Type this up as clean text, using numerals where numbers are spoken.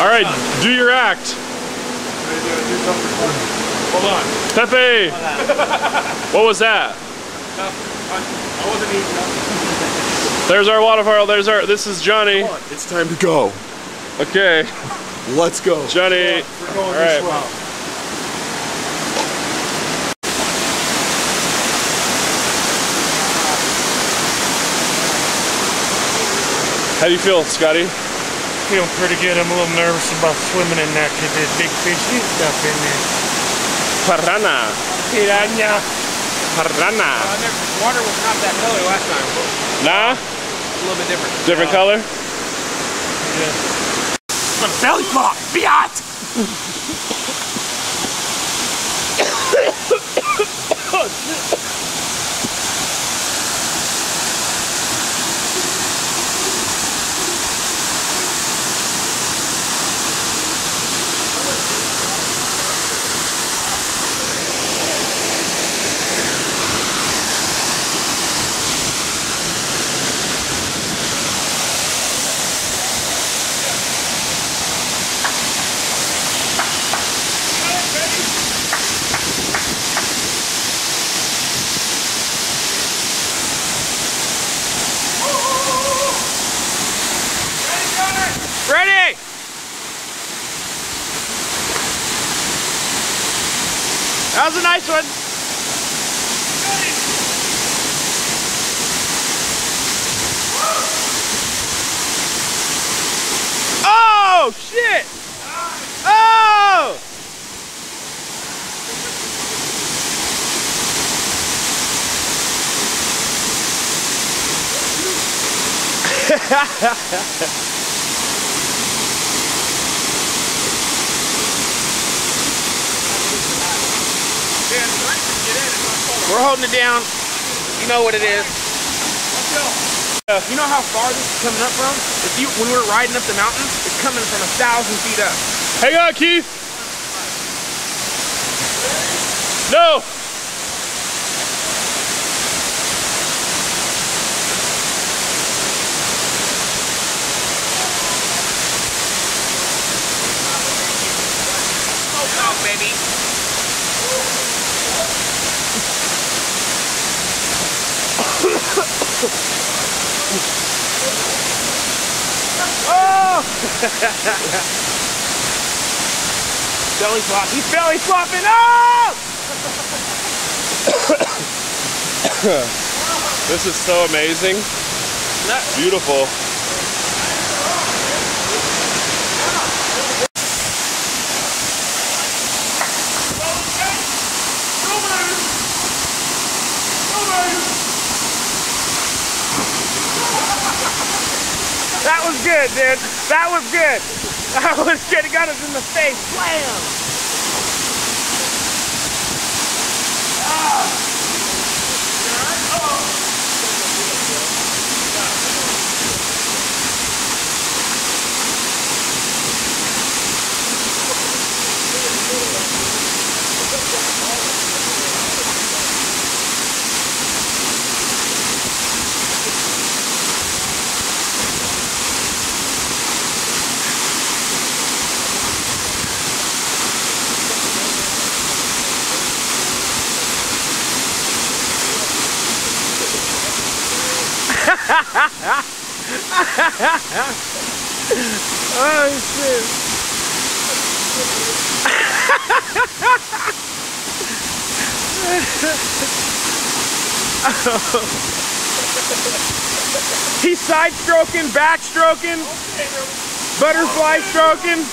All right, do your act. Hold on. Pepe! What was that? I wasn't eating nothing. There's our waterfall. This is Johnny. It's time to go. Okay. Let's go. Johnny. We're going All this right. route. How do you feel, Scotty? Feeling pretty good. I'm a little nervous about swimming in that because there's big fish and stuff in there. Piranha. Piranha. Piranha. Water was not that color last time. Nah? A little bit different. Different color? Yeah. Belly flop, biat! Ready! That was a nice one. Oh, shit! Oh! We're holding it down. You know what it is. You know how far this is coming up from? When we're riding up the mountain, it's coming from 1,000 feet up. Hang on, Keith. No. Smoke out, baby. Oh! Belly flop. He's belly flopping. Oh! This is so amazing. Beautiful. That was good, dude. That was good. That was good. It got us in the face. Blam! Oh shit. He's side stroking, back stroking, butterfly stroking.